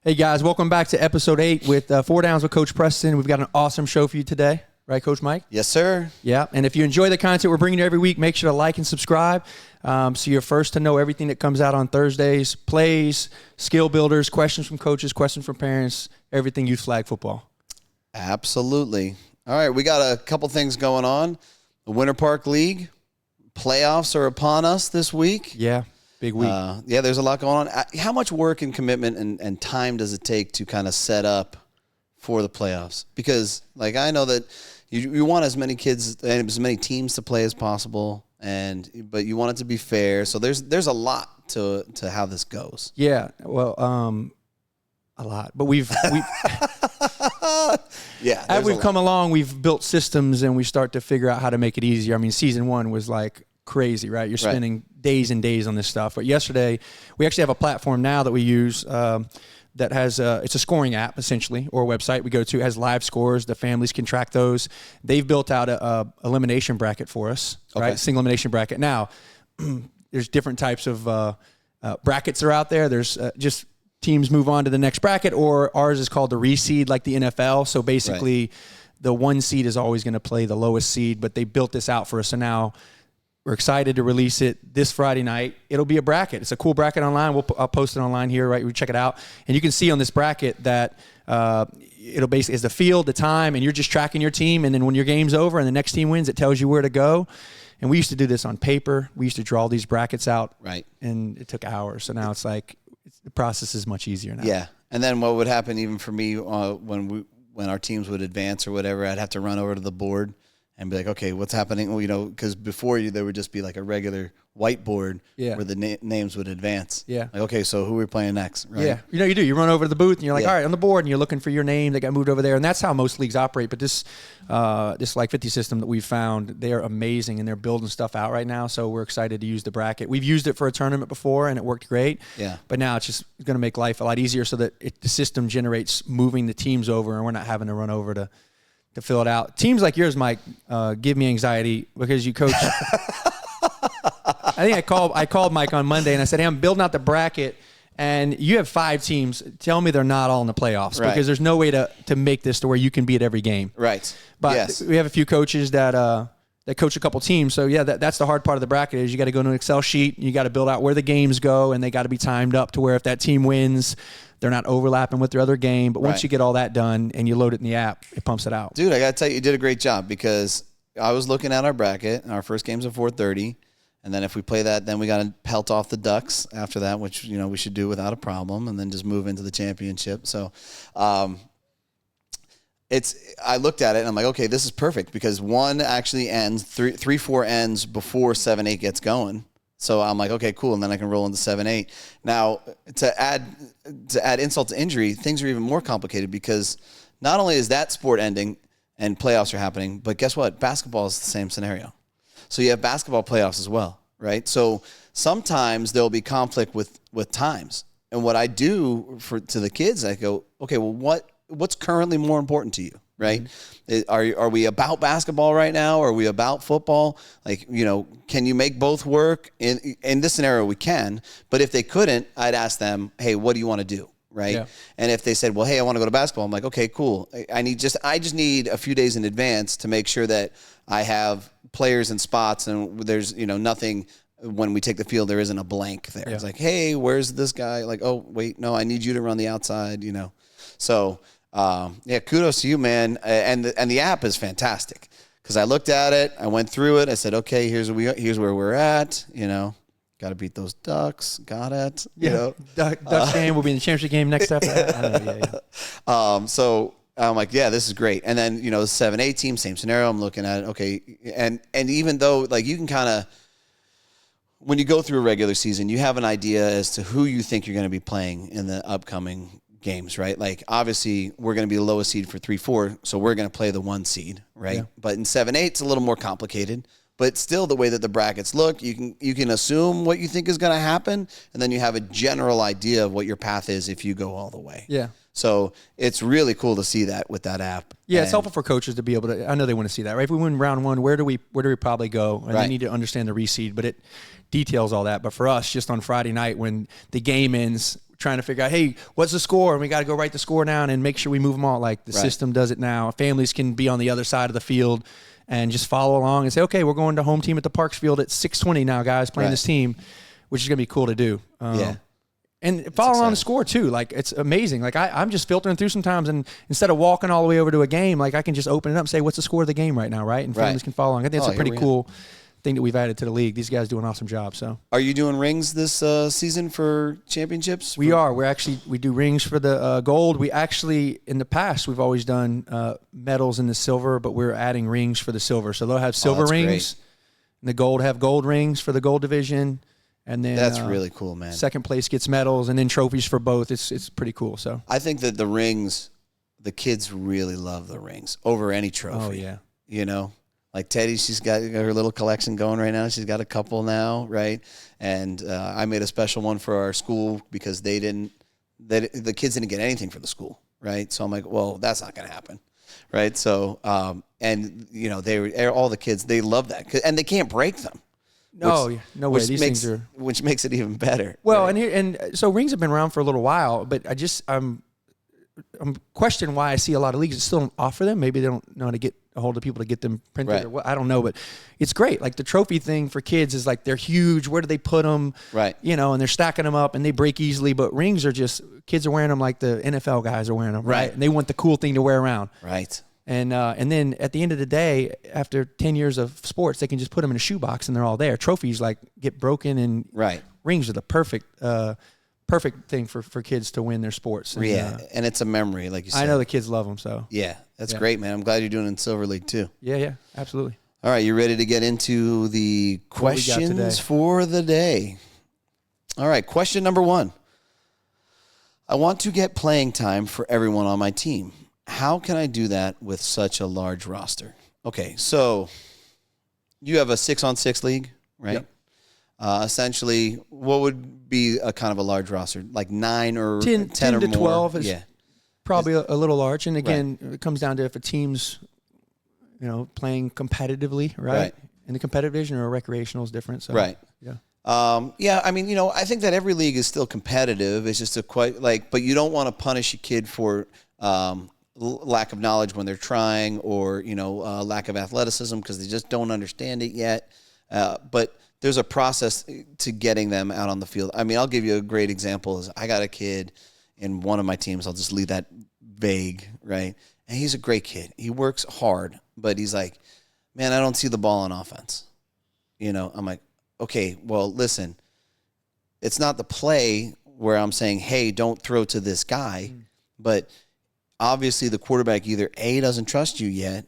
Hey guys, welcome back to episode 8 with 4 Downs with Coach Preston. We've got an awesome show for you today. Right, Coach Mike? Yes, sir. Yeah, and if you enjoy the content we're bringing you every week, make sure to like and subscribe so you're first to know everything that comes out on Thursdays, plays, skill builders, questions from coaches, questions from parents, everything youth flag football. Absolutely. All right, we got a couple things going on. The Winter Park League playoffs are upon us this week. Yeah, big week. Yeah, there's a lot going on. How much work and commitment and time does it take to kind of set up for the playoffs? Because, like, I know that you want as many kids and as many teams to play as possible, but you want it to be fair. So there's a lot to how this goes. Yeah, well, a lot. But we've yeah. As we've come along, we've built systems and we start to figure out how to make it easier. I mean, season 1 was like crazy, right? You're spending days and days on this stuff. But yesterday, we actually have a platform now that we use that has it's a scoring app essentially, or a website we go to. It has live scores. The families can track those. They've built out a elimination bracket for us, right? Single elimination bracket. Now, there's different types of brackets that are out there. There's just teams move on to the next bracket, or ours is called the reseed, like the NFL. So basically, the 1 seed is always going to play the lowest seed, but they built this out for us. So now we're excited to release it this Friday night. It'll be a bracket. It's a cool bracket online. I'll post it online here, right? We check it out. And you can see on this bracket that it'll basically is the field, the time, and you're just tracking your team. And then when your game's over and the next team wins, it tells you where to go. And we used to do this on paper. We used to draw these brackets out. Right. And it took hours. So now it's like the process is much easier now. Yeah. And then what would happen even for me when our teams would advance or whatever, I'd have to run over to the board and be like, okay, what's happening? Well, because before there would just be like a regular whiteboard where the names would advance. Yeah. Like, okay, so who are we playing next? Right? Yeah. You do. You run over to the booth and you're like, all right, on the board, and you're looking for your name that got moved over there. And that's how most leagues operate. But this like 50 system that we've found, they're amazing, and they're building stuff out right now. So we're excited to use the bracket. We've used it for a tournament before, and it worked great. Yeah. But now it's just going to make life a lot easier so that the system generates moving the teams over, and we're not having to run over to fill it out. Teams like yours, Mike, give me anxiety because you coach. I think I called Mike on Monday and I said, hey, I'm building out the bracket and you have 5 teams. Tell me they're not all in the playoffs because there's no way to make this to where you can be at every game. Right. But we have a few coaches that coach a couple teams. So, yeah, that's the hard part of the bracket is you got to go to an Excel sheet. You got to build out where the games go, and they got to be timed up to where if that team wins, they're not overlapping with their other game. But once you get all that done and you load it in the app, it pumps it out. Dude, I got to tell you did a great job because I was looking at our bracket, and our first game's at 4:30. And then if we play that, then we got to pelt off the Ducks after that, which, we should do without a problem, and then just move into the championship. So I looked at it, and I'm like, okay, this is perfect because 1 actually ends, 3-4 ends before 7-8 gets going. So I'm like, okay, cool, and then I can roll into 7-8. Now, to add insult to injury, things are even more complicated because not only is that sport ending and playoffs are happening, but guess what? Basketball is the same scenario. So you have basketball playoffs as well, right? So sometimes there'll be conflict with times. And what I do to the kids, I go, okay, well, what's currently more important to you, right? Mm-hmm. Are we about basketball right now? Are we about football? Like, can you make both work? In this scenario, we can. But if they couldn't, I'd ask them, hey, what do you want to do? Right. Yeah. And if they said, well, hey, I want to go to basketball, I'm like, okay, cool. I just need a few days in advance to make sure that I have players and spots and there's, nothing when we take the field, there isn't a blank there. Yeah. It's like, hey, where's this guy? Like, oh, wait, no, I need you to run the outside, So, kudos to you, man. And the app is fantastic because I looked at it. I went through it. I said, okay, here's where we're at, Got to beat those Ducks. Got it. Ducks game will be in the championship game next after that. So I'm like, yeah, this is great. And then, the 7-8 team, same scenario. I'm looking at it. Okay. And even though like you can kind of, when you go through a regular season, you have an idea as to who you think you're going to be playing in the upcoming games, right? Like obviously we're going to be the lowest seed for 3-4. So we're going to play the 1 seed, right? Yeah. But in 7-8, it's a little more complicated. But still, the way that the brackets look, you can assume what you think is going to happen, and then you have a general idea of what your path is if you go all the way. Yeah. So it's really cool to see that with that app. Yeah, it's helpful for coaches to be able to. I know they want to see that, right? If we win round 1, where do we probably go? And they need to understand the reseed, but it details all that. But for us, just on Friday night when the game ends, trying to figure out, hey, what's the score? And we got to go write the score down and make sure we move them all. Like the system does it now. Families can be on the other side of the field and just follow along and say, okay, we're going to home team at the Parks Field at 6:20 now, guys, playing this team, which is going to be cool to do. And follow on the score too. Like it's amazing. Like I'm just filtering through sometimes, and instead of walking all the way over to a game, like I can just open it up and say, what's the score of the game right now, right? And families can follow along. I think it's a pretty cool thing that we've added to the league. These guys do an awesome job. So, are you doing rings this season for championships? We are. We do rings for the gold. We actually, in the past, we've always done medals in the silver, but we're adding rings for the silver. So they'll have silver rings, and the gold have gold rings for the gold division. And then that's really cool, man. Second place gets medals, and then trophies for both. It's pretty cool. So I think that the rings, the kids really love the rings over any trophy. Oh yeah, you know, like Teddy, she's got her little collection going right now. She's got a couple now, right? And I made a special one for our school because the kids didn't get anything for the school, right? So I'm like, well, that's not going to happen, right? So and you know, all the kids, they love that, and they can't break them. No way. These things are, which makes it even better. Well, right? So rings have been around for a little while, but I'm questioning why I see a lot of leagues that still don't offer them. Maybe they don't know how to get a hold of people to get them printed or what. I don't know, but it's great. Like the trophy thing for kids is like they're huge. Where do they put them? Right. You know, and they're stacking them up and they break easily. But rings are just kids are wearing them like the NFL guys are wearing them, right? And they want the cool thing to wear around, right? And then at the end of the day, after 10 years of sports, they can just put them in a shoebox and they're all there. Trophies like get broken, and rings are the perfect thing for kids to win their sports. And, and it's a memory, like you said. I know the kids love them, so. Yeah, that's great, man. I'm glad you're doing it in Silver League too. Yeah, absolutely. All right, you ready to get into the questions for the day? All right, question number 1. I want to get playing time for everyone on my team. How can I do that with such a large roster? Okay, so you have a 6-on-6 league, right? Yep. Essentially, what would be a kind of a large roster? Like 9 or 10 or to more? 12 is probably a little large. And again, it comes down to if a team's, playing competitively, right? In the competitive division or recreational is different. So, yeah. I mean, I think that every league is still competitive. It's just but you don't want to punish a kid for lack of knowledge when they're trying, or lack of athleticism because they just don't understand it yet. But there's a process to getting them out on the field. I mean, I'll give you a great example. Is I got a kid in one of my teams. I'll just leave that vague, right? And he's a great kid. He works hard, but he's like, man, I don't see the ball on offense. I'm like, okay, well, listen, it's not the play where I'm saying, hey, don't throw to this guy, but obviously the quarterback either A, doesn't trust you yet,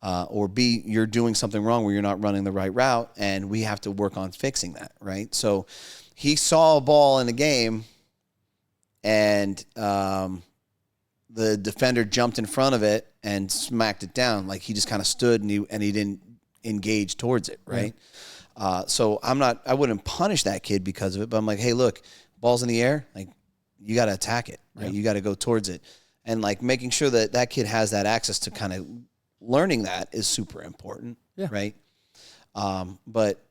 or B, you're doing something wrong where you're not running the right route, and we have to work on fixing that, right? So he saw a ball in the game, and the defender jumped in front of it and smacked it down. Like he just kind of stood and he didn't engage towards it, right? So I wouldn't punish that kid because of it, but I'm like, hey, look, ball's in the air, like you got to attack it, right? You got to go towards it. And like making sure that kid has that access to kind of learning that is super important, right? But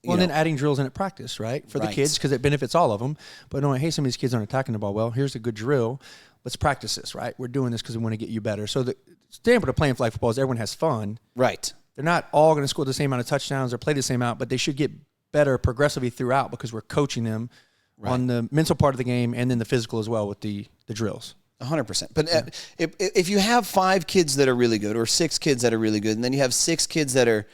and then adding drills in at practice, right, for the kids, because it benefits all of them. But knowing, hey, some of these kids aren't attacking the ball well. Here's a good drill. Let's practice this, right? We're doing this because we want to get you better. So the standpoint of playing flag football is everyone has fun, right? They're not all going to score the same amount of touchdowns or play the same amount, but they should get better progressively throughout because we're coaching them on the mental part of the game and then the physical as well with the drills. 100%. But if you have 5 kids that are really good or 6 kids that are really good, and then you have 6 kids that are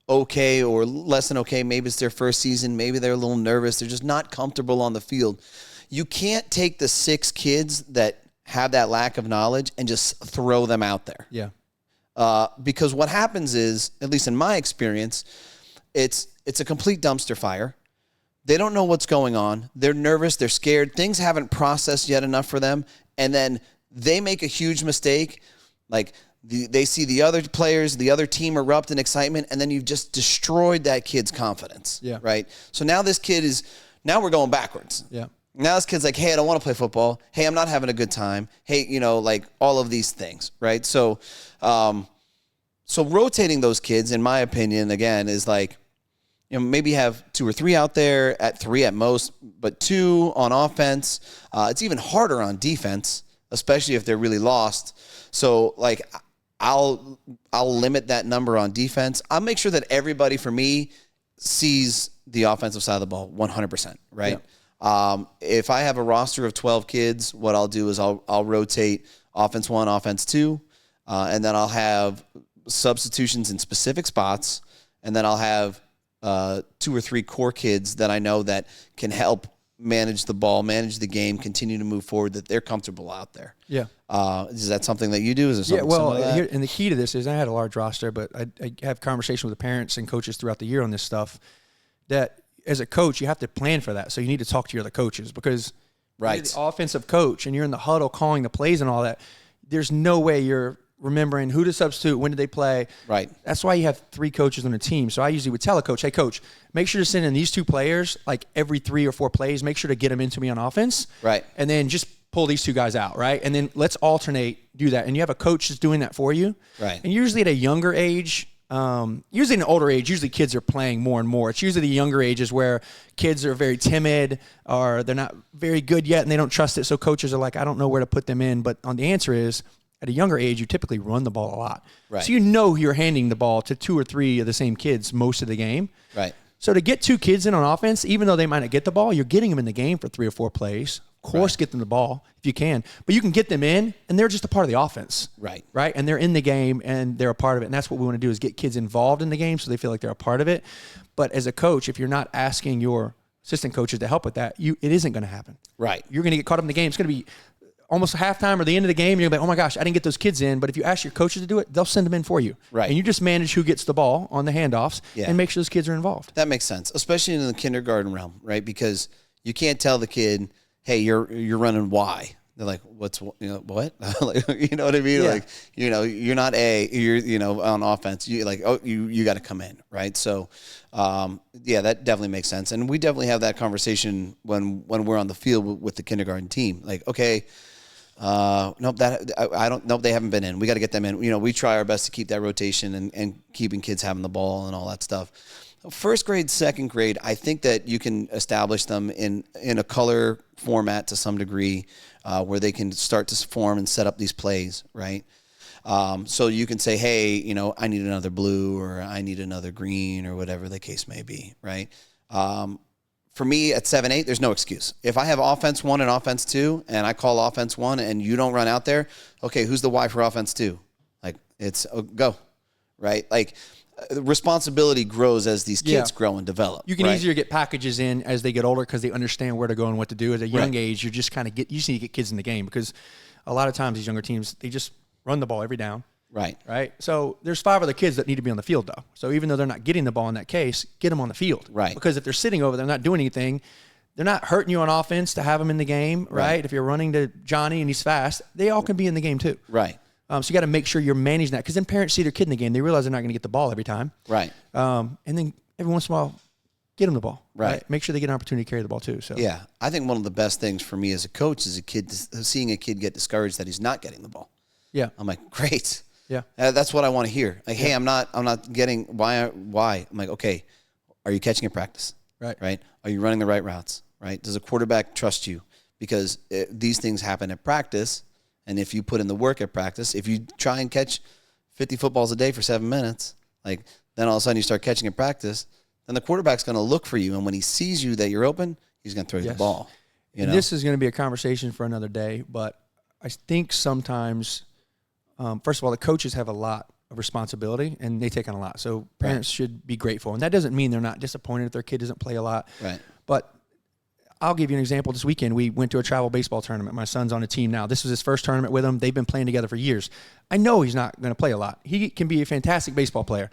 okay or less than okay, maybe it's their first season, maybe they're a little nervous, they're just not comfortable on the field, you can't take the 6 kids that have that lack of knowledge and just throw them out there. Yeah. Because what happens is, at least in my experience, it's a complete dumpster fire. They don't know what's going on. They're nervous. They're scared. Things haven't processed yet enough for them. And then they make a huge mistake. Like they see the other players, the other team erupt in excitement, and then you've just destroyed that kid's confidence. Yeah. Right? So now this kid now we're going backwards. Yeah. Now this kid's like, hey, I don't want to play football. Hey, I'm not having a good time. Hey, like all of these things, right? So rotating those kids, in my opinion, again, is like, maybe have 2 or 3 out there, at 3 at most, but 2 on offense. It's even harder on defense, especially if they're really lost. So like I'll limit that number on defense. I'll make sure that everybody for me sees the offensive side of the ball 100%, right? Yeah. If I have a roster of 12 kids, what I'll do is I'll rotate offense 1, offense 2, and then I'll have substitutions in specific spots, and then I'll have 2 or 3 core kids that I know that can help manage the ball, manage the game, continue to move forward, that they're comfortable out there. Yeah. Is that something that you do? Is there something and the key to this is I had a large roster, but I have conversation with the parents and coaches throughout the year on this stuff, that as a coach, you have to plan for that. So you need to talk to your other coaches, because you're the offensive coach and you're in the huddle calling the plays and all that. There's no way you're remembering who to substitute, when did they play. Right. That's why you have 3 coaches on a team. So I usually would tell a coach, hey, coach, make sure to send in these 2 players like every 3 or 4 plays. Make sure to get them into me on offense. Right. And then just pull these 2 guys out, right? And then let's alternate, do that. And you have a coach that's doing that for you. Right. And usually at a younger age, usually in an older age, usually kids are playing more and more. It's usually the younger ages where kids are very timid or they're not very good yet and they don't trust it. So coaches are like, I don't know where to put them in. But the answer is, at a younger age, you typically run the ball a lot. Right. So you're handing the ball to 2 or 3 of the same kids most of the game. Right. So to get 2 kids in on offense, even though they might not get the ball, you're getting them in the game for 3 or 4 plays. Of course, get them the ball if you can. But you can get them in, and they're just a part of the offense. Right. Right? And they're in the game, and they're a part of it. And that's what we want to do, is get kids involved in the game so they feel like they're a part of it. But as a coach, if you're not asking your assistant coaches to help with that, it isn't going to happen. Right. You're going to get caught up in the game. It's going to be almost halftime or the end of the game, you're going to be like, oh my gosh, I didn't get those kids in. But if you ask your coaches to do it, they'll send them in for you. Right. And you just manage who gets the ball on the handoffs and make sure those kids are involved. That makes sense, especially in the kindergarten realm, right? Because you can't tell the kid, hey, you're running Y. They're like, what? Like, you know what I mean? Yeah. Like, you're not A, you're, on offense. You you got to come in, right? So, that definitely makes sense. And we definitely have that conversation when we're on the field with the kindergarten team. Like, okay, nope, they haven't been in. We got to get them in. We try our best to keep that rotation and keeping kids having the ball and all that stuff. First grade, second grade, I think that you can establish them in a color format to some degree, where they can start to form and set up these plays, right? So you can say, hey, I need another blue, or I need another green, or whatever the case may be, right? For me at 7-8, there's no excuse. If I have offense 1 and offense 2, and I call offense 1 and you don't run out there, okay, who's the Y for offense 2? Like, it's go, right? Like, responsibility grows as these kids grow and develop. You can easier get packages in as they get older because they understand where to go and what to do. At a young age, you just kind of you just need to get kids in the game, because a lot of times these younger teams, they just run the ball every down. Right. So there's 5 other kids that need to be on the field, though. So even though they're not getting the ball in that case, get them on the field. Right. Because if they're sitting over there not doing anything, they're not hurting you on offense to have them in the game, right? If you're running to Johnny and he's fast, they all can be in the game too. Right. So you got to make sure you're managing that, because then parents see their kid in the game. They realize they're not going to get the ball every time. Right. And then every once in a while, get them the ball. Right. Make sure they get an opportunity to carry the ball too. So yeah, I think one of the best things for me as a coach is seeing a kid get discouraged that he's not getting the ball. Yeah. I'm like, great. Yeah. That's what I want to hear. Like, hey, I'm not getting why. I'm like, okay, are you catching in practice? Right. Right. Are you running the right routes? Right. Does a quarterback trust you? Because these things happen at practice. And if you put in the work at practice, if you try and catch 50 footballs a day for 7 minutes, like, then all of a sudden you start catching at practice, then the quarterback's going to look for you. And when he sees you that you're open, he's going to throw you the ball. And this is going to be a conversation for another day. But I think sometimes, first of all, the coaches have a lot of responsibility and they take on a lot. So parents should be grateful. And that doesn't mean they're not disappointed if their kid doesn't play a lot. Right. But I'll give you an example. This weekend, we went to a travel baseball tournament. My son's on a team now. This was his first tournament with him. They've been playing together for years. I know he's not going to play a lot. He can be a fantastic baseball player.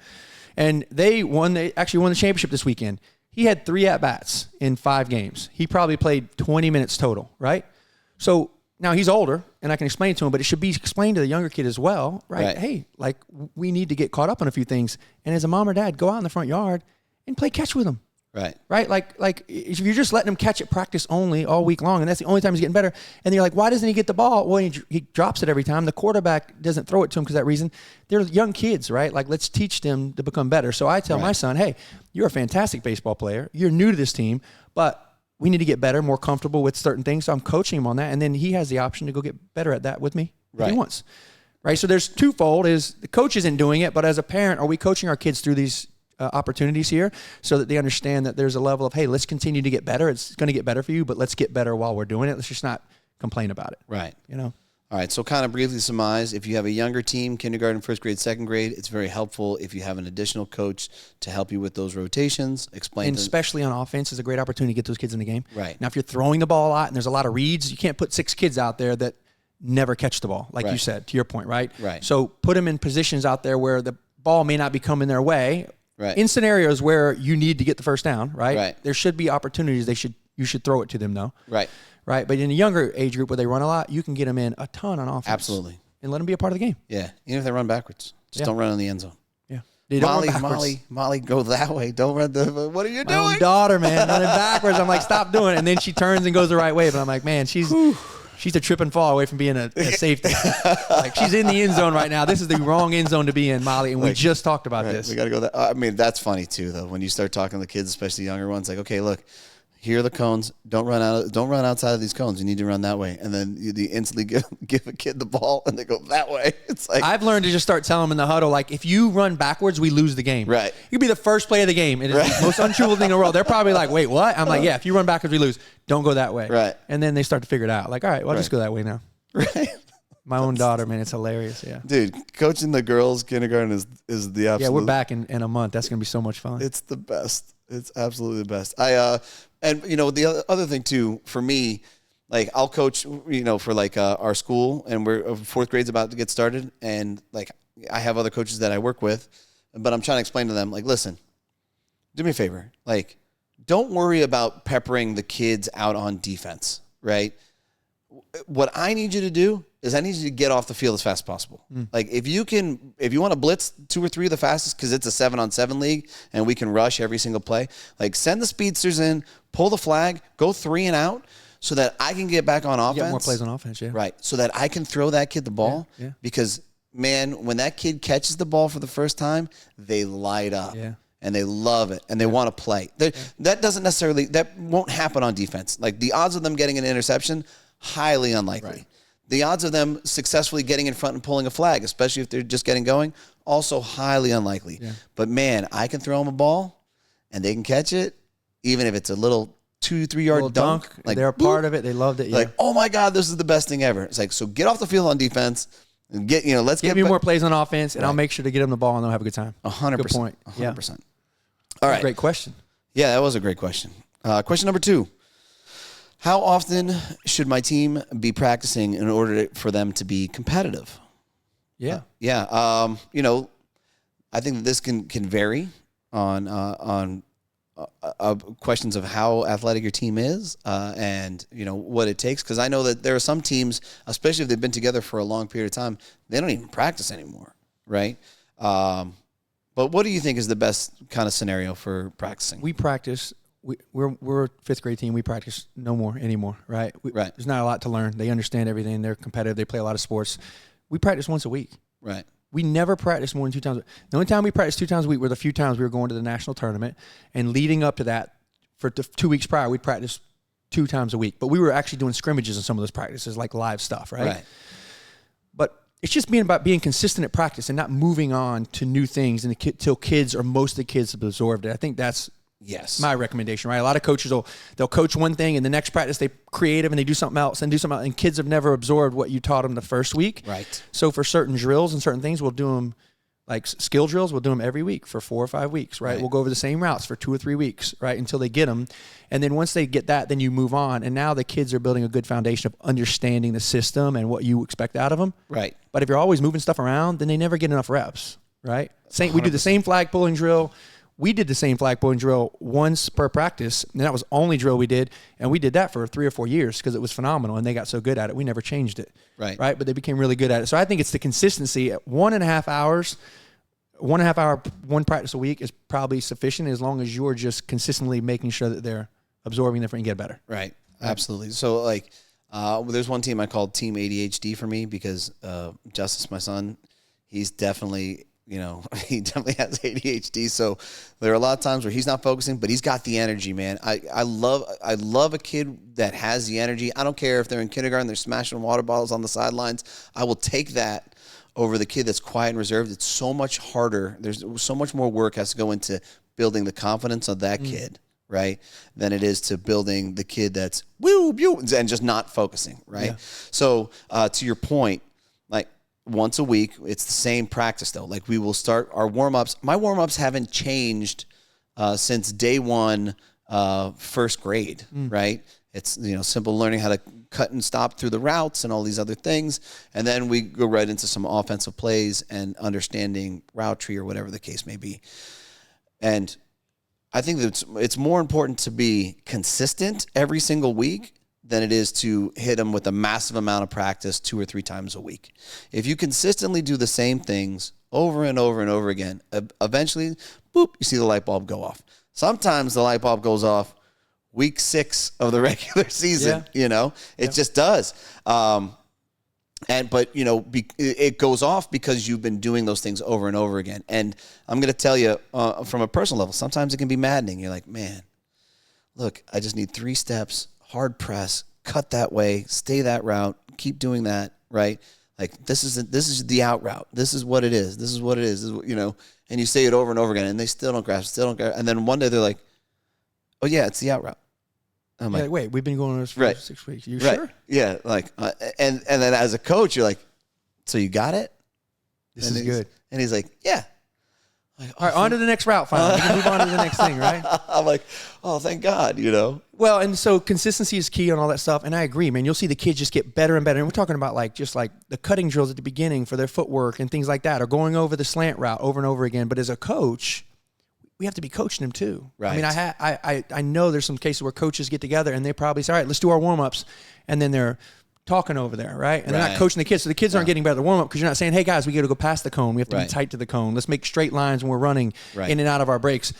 And they actually won the championship this weekend. He had 3 at-bats in 5 games. He probably played 20 minutes total, right? So now he's older, and I can explain it to him, but it should be explained to the younger kid as well, right? Hey, we need to get caught up on a few things. And as a mom or dad, go out in the front yard and play catch with him. Right? Like if you're just letting him catch it practice only all week long, and that's the only time he's getting better, and you're like, why doesn't he get the ball? Well, he drops it every time. The quarterback doesn't throw it to him because that reason. They're young kids, right? Like, let's teach them to become better. So I tell my son, hey, you're a fantastic baseball player. You're new to this team, but we need to get better, more comfortable with certain things. So I'm coaching him on that, and then he has the option to go get better at that with me if he wants. Right? So there's twofold: is the coach isn't doing it, but as a parent, are we coaching our kids through these opportunities here so that they understand that there's a level of, hey, let's continue to get better. It's going to get better for you, but let's get better while we're doing it. Let's just not complain about it. Right. You know? All right. So kind of briefly surmise, if you have a younger team, kindergarten, first grade, second grade, it's very helpful if you have an additional coach to help you with those rotations. And especially on offense is a great opportunity to get those kids in the game. Right. Now, if you're throwing the ball a lot and there's a lot of reads, you can't put 6 kids out there that never catch the ball, like you said, to your point, right? Right. So put them in positions out there where the ball may not be coming their way. Right. In scenarios where you need to get the first down, right? Right. There should be opportunities. You should throw it to them, though. Right. Right. But in a younger age group where they run a lot, you can get them in a ton on offense. Absolutely. And let them be a part of the game. Yeah. Even if they run backwards, just don't run in the end zone. Yeah. They don't run Molly, go that way. Don't run the. What are you doing? My own daughter, man, running backwards. I'm like, stop doing it. And then she turns and goes the right way. But I'm like, man, she's a trip and fall away from being a safety. Like, she's in the end zone right now. This is the wrong end zone to be in, Molly. And we just talked about this. We got to go that. I mean, that's funny too, though. When you start talking to the kids, especially younger ones, like, okay, look, here are the cones. Don't run outside of these cones. You need to run that way. And then you instantly give a kid the ball and they go that way. It's like, I've learned to just start telling them in the huddle, like, if you run backwards, we lose the game. Right. You could be the first play of the game. It is the most untruthful thing in the world. They're probably like, wait, what? I'm like, yeah, if you run backwards, we lose. Don't go that way. Right. And then they start to figure it out. Like, all right, well, I'll just go that way now. Right. My own daughter, man, it's hilarious. Yeah. Dude, coaching the girls kindergarten is the absolute. Yeah, we're back in a month. That's going to be so much fun. It's the best. It's absolutely the best. And you know, the other thing too, for me, like, I'll coach, you know, for like our school, and we're fourth grade's about to get started, and like, I have other coaches that I work with, but I'm trying to explain to them, like, listen, do me a favor, like, don't worry about peppering the kids out on defense, right? What I need you to do is I need you to get off the field as fast as possible. Like, if you want to blitz 2 or 3 of the fastest, because it's a 7-on-7 league and we can rush every single play, like, send the speedsters in, pull the flag, go 3 and out, so that I can get back on offense. Get more plays on offense, yeah. Right. So that I can throw that kid the ball. Yeah. Because, man, when that kid catches the ball for the first time, they light up. Yeah. And they love it, and they want to play. That won't happen on defense. Like, the odds of them getting an interception, highly unlikely. Right. The odds of them successfully getting in front and pulling a flag, especially if they're just getting going, also highly unlikely. Yeah. But, man, I can throw them a ball, and they can catch it, even if it's a little 2-3 yard dunk. Like, they're a part of it. They loved it. Yeah. Like, oh, my God, this is the best thing ever. It's like, so get off the field on defense. And let's give me more plays on offense, and I'll make sure to get them the ball, and they'll have a good time. 100%. Good point. 100%. Yeah. All right. Great question. Yeah, that was a great question. Question number 2. How often should my team be practicing in order for them to be competitive? Yeah. You know, I think that this can vary on questions of how athletic your team is and, you know, what it takes. Because I know that there are some teams, especially if they've been together for a long period of time, they don't even practice anymore, right? But what do you think is the best kind of scenario for practicing? We practice. We're a 5th grade team. We practice no more anymore, right? Right. There's not a lot to learn. They understand everything. They're competitive. They play a lot of sports. We practice once a week. Right. We never practice more than 2 times. The only time we practiced 2 times a week were the few times we were going to the national tournament. And leading up to that, for 2 weeks prior, we'd practice 2 times a week. But we were actually doing scrimmages in some of those practices, like live stuff, right? But it's just about being consistent at practice and not moving on to new things until kids or most of the kids have absorbed it. I think that's my recommendation, right? A lot of coaches they'll coach one thing, and the next practice they creative and they do something else, and kids have never absorbed what you taught them the first week. Right. So for certain drills and certain things, we'll do them like skill drills. We'll do them every week for 4 or 5 weeks, right? We'll go over the same routes for 2 or 3 weeks, right, until they get them. And then once they get that, then you move on. And now the kids are building a good foundation of understanding the system and what you expect out of them. Right. But if you're always moving stuff around, then they never get enough reps, right? We do the same flag pulling drill. We did the same flag pulling drill once per practice, and that was the only drill we did, and we did that for 3 or 4 years because it was phenomenal, and they got so good at it. We never changed it, right? But they became really good at it. So I think it's the consistency at 1.5 hours 1.5 hour, one practice a week is probably sufficient as long as you're just consistently making sure that they're absorbing different and get better. Right. Absolutely. So like, there's one team I called Team ADHD for me because Justice, my son, he's definitely, he definitely has ADHD. So there are a lot of times where he's not focusing, but he's got the energy, man. I love a kid that has the energy. I don't care if they're in kindergarten, they're smashing water bottles on the sidelines. I will take that over the kid that's quiet and reserved. It's so much harder. There's so much more work has to go into building the confidence of that kid, right, than it is to building the kid that's woo, and just not focusing, right? Yeah. So to your point, like once a week, it's the same practice though. Like we will start our warm-ups. My warm-ups haven't changed since day one, first grade, right? It's, simple learning how to cut and stop through the routes and all these other things. And then we go right into some offensive plays and understanding route tree or whatever the case may be. And I think that it's more important to be consistent every single week than it is to hit them with a massive amount of practice 2 or 3 times a week. If you consistently do the same things over and over and over again, eventually, boop, you see the light bulb go off. Sometimes the light bulb goes off week 6 of the regular season, it just does. But it goes off because you've been doing those things over and over again. And I'm going to tell you from a personal level, sometimes it can be maddening. You're like, man, look, I just need 3 steps, hard press, cut that way, stay that route, keep doing that, right? Like this is the out route. This is what it is. This is what it is. And you say it over and over again and they still don't grasp, And then one day they're like, oh yeah, it's the out route. I'm like, wait, we've been going on this for 6 weeks. You sure? Yeah. Like, and then as a coach, you're like, so you got it? This is good. And he's like, yeah. Like, all right, on to the next route, finally. We can move on to the next thing, right? I'm like, oh, thank God, Well, and so consistency is key on all that stuff. And I agree, man. You'll see the kids just get better and better. And we're talking about just like the cutting drills at the beginning for their footwork and things like that, or going over the slant route over and over again. But as a coach, we have to be coaching them too. Right. I mean, I know there's some cases where coaches get together and they probably say, all right, let's do our warm-ups. And then they're talking over there, right? And they're not coaching the kids. So the kids aren't getting better at the warm-up because you're not saying, hey, guys, we got to go past the cone. We have to be tight to the cone. Let's make straight lines when we're running in and out of our breaks.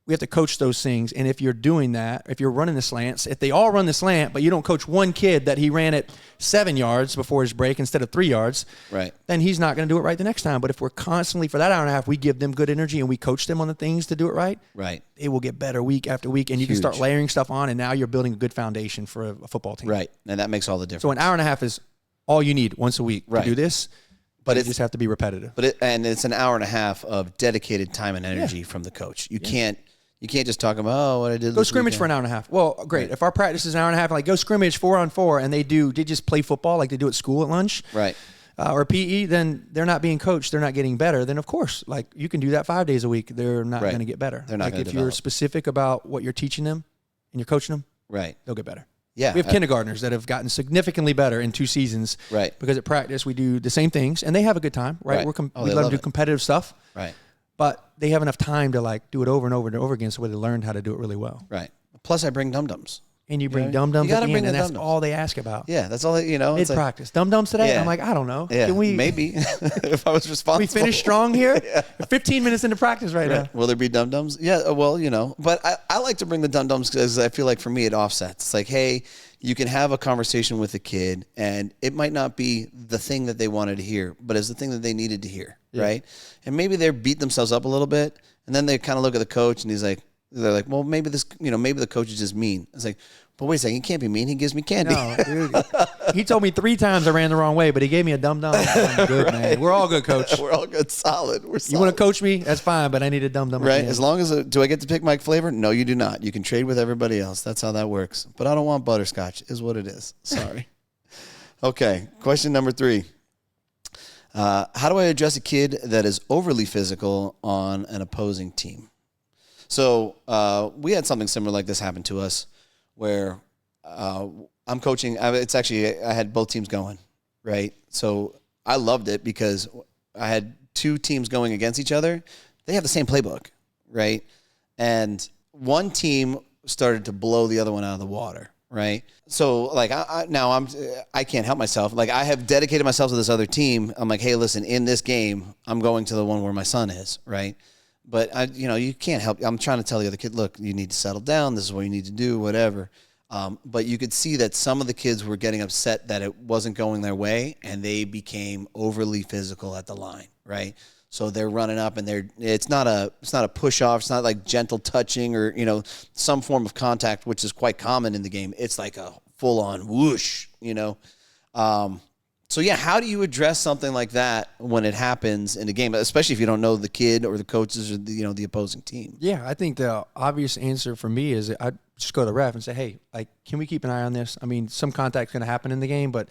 We have to coach those things. And if you're doing that, if you're running the slants, if they all run the slant, but you don't coach one kid that he ran it 7 yards before his break instead of 3 yards, then he's not going to do it right the next time. But if we're constantly, for that hour and a half, we give them good energy and we coach them on the things to do it right, they will get better week after week. And you can start layering stuff on, and now you're building a good foundation for a football team. Right. And that makes all the difference. So an hour and a half is all you need once a week to do this. But it just have to be repetitive. And it's an hour and a half of dedicated time and energy from the coach. You can't just talk about, what I did. Go scrimmage for an hour and a half. Well, great. If our practice is an hour and a half, like go scrimmage 4-on-4, and they just play football like they do at school at lunch, or PE, then they're not being coached. They're not getting better. Then of course, like you can do that 5 days a week. They're not going to get better. They're not going to develop. If you're specific about what you're teaching them and you're coaching them, they'll get better. Yeah, we have kindergartners that have gotten significantly better in 2 seasons, because at practice we do the same things and they have a good time, right? We let them do competitive stuff, but they have enough time to do it over and over and over again, so they learned how to do it really well. Right. Plus, I bring dum-dums. And you bring dum-dums at the end, and that's all they ask about. Yeah, that's all. It's practice. Dum-dums today? Yeah. I'm like, I don't know. Yeah, can we maybe if I was responsible. We finish strong here. 15 minutes into practice right now. Will there be dum-dums? Yeah. Well, but I like to bring the dum-dums because I feel like for me it offsets. It's like, hey, you can have a conversation with a kid, and it might not be the thing that they wanted to hear, but it's the thing that they needed to hear, right? And maybe they're beating themselves up a little bit, and then they kind of look at the coach, and they're like, well, maybe this, maybe the coach is just mean. It's like, but wait a second, he can't be mean. He gives me candy. No, dude. He told me 3 times I ran the wrong way, but he gave me a dum-dum. I'm good, man. We're all good, coach. We're all good. Solid. We're solid. You want to coach me? That's fine, but I need a dum-dum. Right. As long as, do I get to pick my flavor? No, you do not. You can trade with everybody else. That's how that works. But I don't want butterscotch, is what it is. Sorry. Okay. Question number 3. How do I address a kid that is overly physical on an opposing team? So we had something similar like this happen to us where I'm coaching. It's actually, I had both teams going, right? So I loved it because I had 2 teams going against each other. They have the same playbook, right? And one team started to blow the other one out of the water, right? So like I can't help myself. Like I have dedicated myself to this other team. I'm like, hey, listen, in this game, I'm going to the one where my son is, right? But you can't help. I'm trying to tell the other kid, look, you need to settle down. This is what you need to do, whatever. But you could see that some of the kids were getting upset that it wasn't going their way, and they became overly physical at the line, right? So they're running up, and it's not a push off. It's not like gentle touching or some form of contact, which is quite common in the game. It's like a full on whoosh, So yeah, how do you address something like that when it happens in a game, especially if you don't know the kid or the coaches or the opposing team? Yeah, I think the obvious answer for me is I just go to the ref and say, hey, like, can we keep an eye on this? I mean, some contact's going to happen in the game, but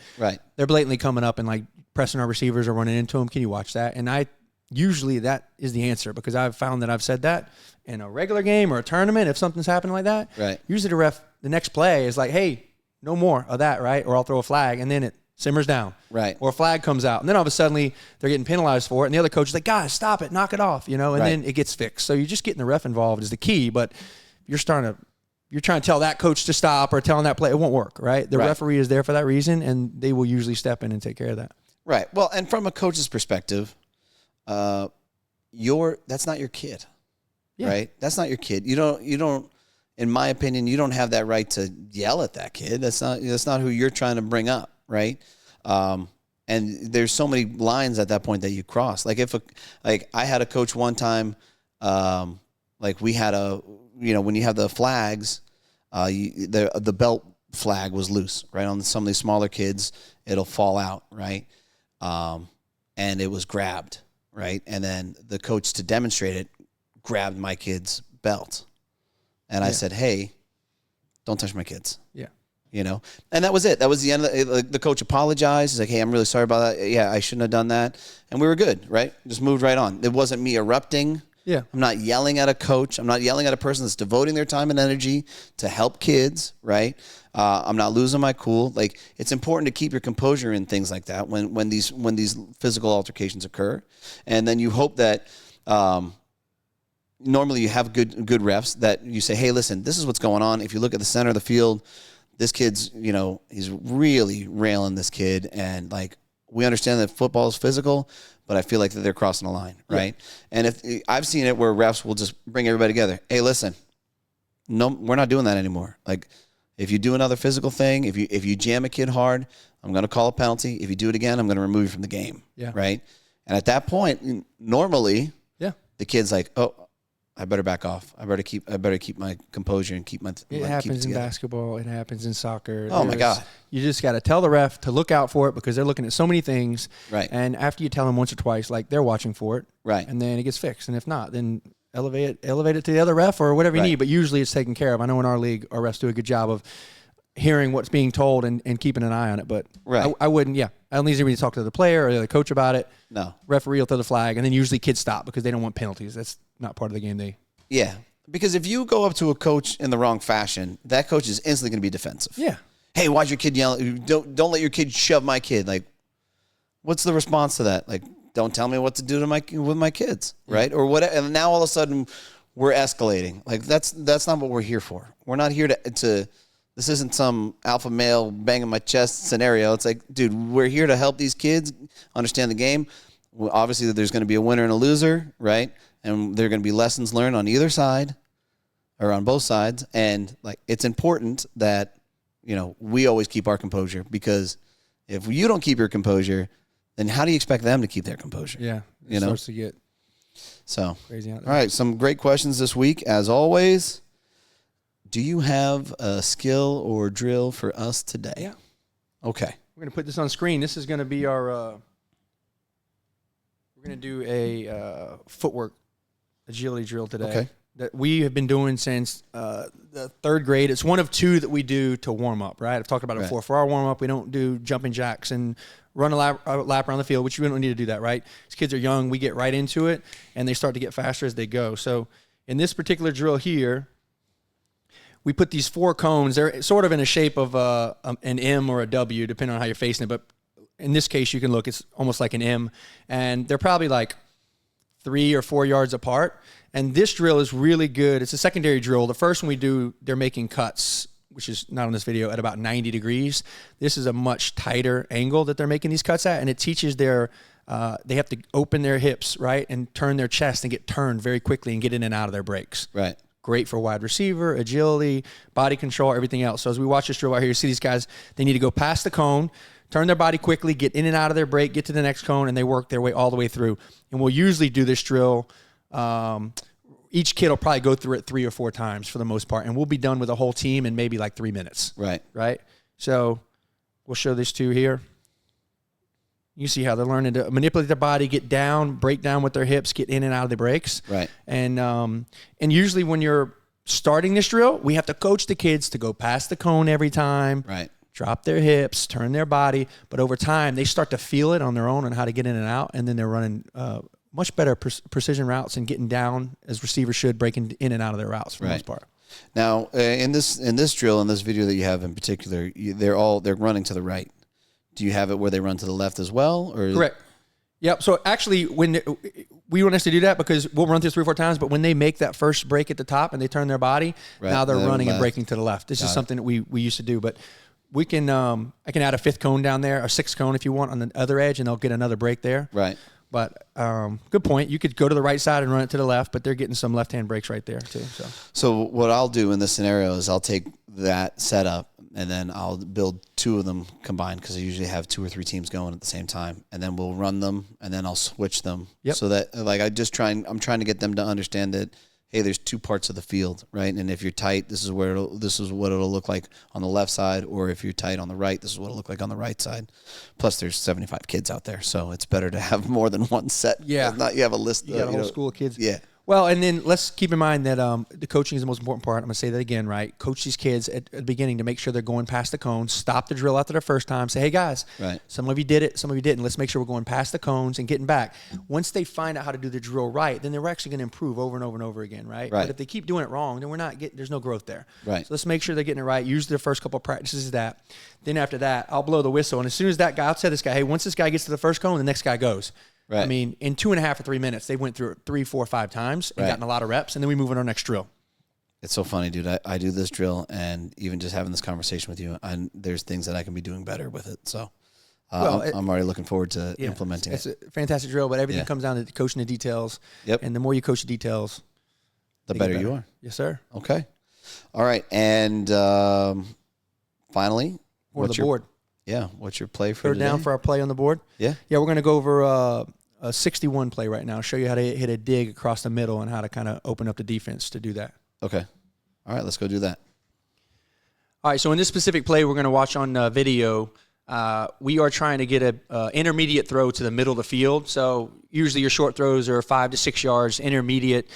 they're blatantly coming up and like pressing our receivers or running into them. Can you watch that? And usually that is the answer, because I've found that I've said that in a regular game or a tournament. If something's happening like that, usually the ref, the next play is like, hey, no more of that, right? Or I'll throw a flag, and then it simmers down. Right. Or a flag comes out. And then all of a sudden they're getting penalized for it. And the other coach is like, guys, stop it, knock it off, and then it gets fixed. So you just getting the ref involved is the key. But you're trying to tell that coach to stop or telling that play, it won't work, right? The referee is there for that reason, and they will usually step in and take care of that. Right. Well, and from a coach's perspective, that's not your kid, right? That's not your kid. You don't, in my opinion, you don't have that right to yell at that kid. That's not who you're trying to bring up. Right. And there's so many lines at that point that you cross. Like I had a coach one time, like we had when you have the flags, the belt flag was loose, right? On some of these smaller kids, it'll fall out. Right. And it was grabbed. Right. And then the coach, to demonstrate it, grabbed my kid's belt. And I said, hey, don't touch my kids. Yeah. And that was it. That was the end of the coach apologized. He's like, hey, I'm really sorry about that. Yeah, I shouldn't have done that. And we were good, right? Just moved right on. It wasn't me erupting. Yeah. I'm not yelling at a coach. I'm not yelling at a person that's devoting their time and energy to help kids, right? I'm not losing my cool. Like, it's important to keep your composure in things like that when these physical altercations occur. And then you hope that normally you have good refs that you say, hey, listen, this is what's going on. If you look at the center of the field, this kid's, he's really railing this kid. And like, we understand that football is physical, but I feel like that they're crossing the line. Right. Yeah. And I've seen it where refs will just bring everybody together. Hey, listen, no, we're not doing that anymore. Like, if you do another physical thing, if you jam a kid hard, I'm going to call a penalty. If you do it again, I'm going to remove you from the game. Yeah. Right. And at that point, normally the kid's like, oh, I better back off. I better keep my composure and keep my. It happens in basketball. It happens in soccer. Oh my God! You just got to tell the ref to look out for it, because they're looking at so many things. Right. And after you tell them once or twice, like, they're watching for it. Right. And then it gets fixed. And if not, then elevate it to the other ref or whatever you need. But usually it's taken care of. I know in our league, our refs do a good job of hearing what's being told and keeping an eye on it. But I wouldn't. Yeah. I don't need anybody to talk to the player or the coach about it. No. Referee will throw the flag, and then usually kids stop because they don't want penalties. That's not part of the game. Yeah, because if you go up to a coach in the wrong fashion, that coach is instantly going to be defensive. Yeah. Hey, why's your kid yelling? Don't let your kid shove my kid. Like, what's the response to that? Like, don't tell me what to do with my kids, right? Or what? And now all of a sudden we're escalating. Like, that's not what we're here for. We're not here to. This isn't some alpha male banging my chest scenario. It's like, dude, we're here to help these kids understand the game. Well, obviously, there's going to be a winner and a loser, right? And there are going to be lessons learned on either side or on both sides. And like, it's important that, we always keep our composure, because if you don't keep your composure, then how do you expect them to keep their composure? Yeah. It starts to get crazy out there. All right. Some great questions this week, as always. Do you have a skill or drill for us today? Yeah. Okay. We're going to put this on screen. This is going to be our, we're going to do a footwork agility drill today that we have been doing since the third grade. It's one of two that we do to warm up, right? I've talked about it before. For our warm up, we don't do jumping jacks and run a lap around the field, which we don't need to do that, right? These kids are young. We get right into it, and they start to get faster as they go. So in this particular drill here, we put these 4 cones. They're sort of in a shape of an M or a W, depending on how you're facing it. But in this case, you can look, it's almost like an M. And they're probably like 3 or 4 yards apart. And this drill is really good. It's a secondary drill. The first one we do, they're making cuts which is not on this video, at about 90 degrees. This is a much tighter angle that they're making these cuts at, and it teaches their they have to open their hips, right, and turn their chest and get turned very quickly and get in and out of their breaks. Right. Great for wide receiver, agility, body control, everything else. So as we watch this drill right here, you see these guys, they need to go past the cone, turn their body quickly, get in and out of their break, get to the next cone, and they work their way all the way through. And we'll usually do this drill. Each kid will probably go through it 3 or 4 times for the most part, and we'll be done with the whole team in maybe like 3 minutes. Right. Right? So we'll show this to you here. You see how they're learning to manipulate their body, get down, break down with their hips, get in and out of the breaks. Right. And usually when you're starting this drill, we have to coach the kids to go past the cone every time. Right. Drop their hips, turn their body. But over time, they start to feel it on their own and how to get in and out. And then they're running much better precision routes and getting down as receivers should, breaking in and out of their routes for the most part. Now, in this drill, in this video that you have in particular, they're running to the right. Do you have it where they run to the left as well? Or? Correct. Yep. So actually, when we want us to do that because we'll run through 3 or 4 times, but when they make that first break at the top and they turn their body, now they're running and breaking to the left. This is something that we used to do, but we can I can add a 5th cone down there, a 6th cone if you want on the other edge, and they'll get another break there. Right. But good point. You could go to the right side and run it to the left, but they're getting some left-hand breaks right there too. So what I'll do in this scenario is I'll take that setup and then I'll build 2 of them combined because I usually have 2 or 3 teams going at the same time, and then we'll run them and then I'll switch them. Yep. So that I'm trying to get them to understand that, hey, there's 2 parts of the field, right? And if you're tight, this is what it'll look like on the left side, or if you're tight on the right, this is what it'll look like on the right side. Plus, there's 75 kids out there, so it's better to have more than one set. Yeah, not you have a list. You got a whole school of kids. Yeah. Well, and then let's keep in mind that the coaching is the most important part. I'm going to say that again, right? Coach these kids at the beginning to make sure they're going past the cones. Stop the drill after the first time. Say, hey, guys, some of you did it, some of you didn't. Let's make sure we're going past the cones and getting back. Once they find out how to do the drill right, then they're actually going to improve over and over and over again, right? But if they keep doing it wrong, then there's no growth there. Right. So let's make sure they're getting it right. Use their first couple of practices that. Then after that, I'll blow the whistle. And as soon as that guy, I'll tell this guy, hey, once this guy gets to the first cone, the next guy goes. Right. I mean, in 2.5 or 3 minutes, they went through it 3, 4, 5 times and gotten a lot of reps, and then we move on to our next drill. It's so funny, dude. I do this drill, and even just having this conversation with you, there's things that I can be doing better with it. So I'm already looking forward to implementing it. It's a fantastic drill, but everything comes down to coaching the details. Yep. And the more you coach the details, the better you are. Yes, sir. Okay. All right. And finally, what's the board? Yeah, what's your play for today? Down for our play on the board? Yeah. Yeah, we're going to go over a 61 play right now. Show you how to hit a dig across the middle and how to kind of open up the defense to do that. Okay. All right, let's go do that. All right, so in this specific play we're going to watch on video, we are trying to get an intermediate throw to the middle of the field. So usually your short throws are 5 to 6 yards, intermediate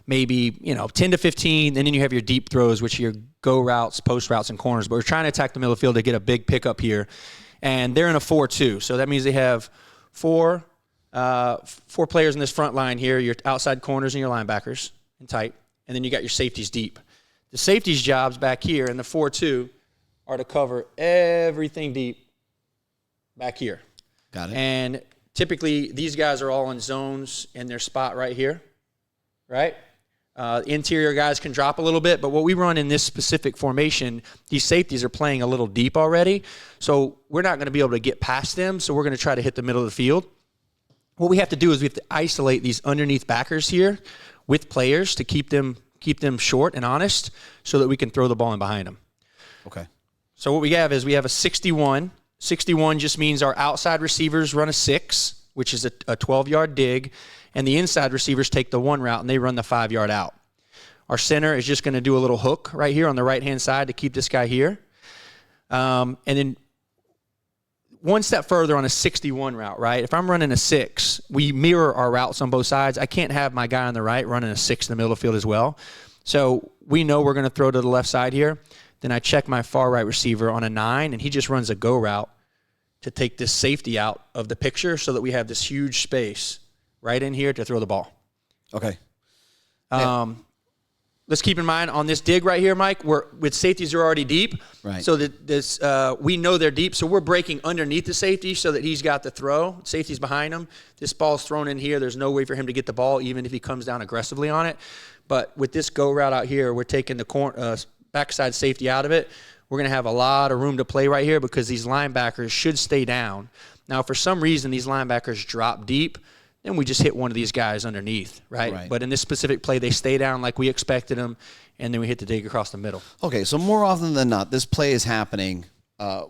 maybe 10 to 15, and then you have your deep throws, which are your go routes, post routes, and corners. But we're trying to attack the middle of the field to get a big pickup here. And they're in a 4-2, so that means they have four players in this front line here, your outside corners and your linebackers in tight, and then you got your safeties deep. The safeties' jobs back here in the 4-2 are to cover everything deep back here. Got it. And typically these guys are all in zones in their spot right here, right? Interior guys can drop a little bit, but what we run in this specific formation, these safeties are playing a little deep already, so we're not going to be able to get past them, so we're going to try to hit the middle of the field. What we have to do is we have to isolate these underneath backers here with players to keep them short and honest so that we can throw the ball in behind them. Okay. So what we have is we have a 61. 61 just means our outside receivers run a 6, which is a 12-yard dig, and the inside receivers take the 1 route, and they run the 5-yard out. Our center is just going to do a little hook right here on the right-hand side to keep this guy here. And then one step further on a 61 route, right? If I'm running a 6, we mirror our routes on both sides. I can't have my guy on the right running a 6 in the middle of the field as well. So we know we're going to throw to the left side here. Then I check my far right receiver on a 9, and he just runs a go route to take this safety out of the picture so that we have this huge space right in here to throw the ball. Okay. Let's keep in mind on this dig right here, Mike, with safeties are already deep. Right. So that we know they're deep, so we're breaking underneath the safety so that he's got the throw. Safety's behind him. This ball's thrown in here. There's no way for him to get the ball, even if he comes down aggressively on it. But with this go route out here, we're taking the backside safety out of it, we're going to have a lot of room to play right here because these linebackers should stay down. Now, if for some reason these linebackers drop deep, then we just hit one of these guys underneath, right? But in this specific play, they stay down like we expected them, and then we hit the dig across the middle. Okay, so more often than not, this play is happening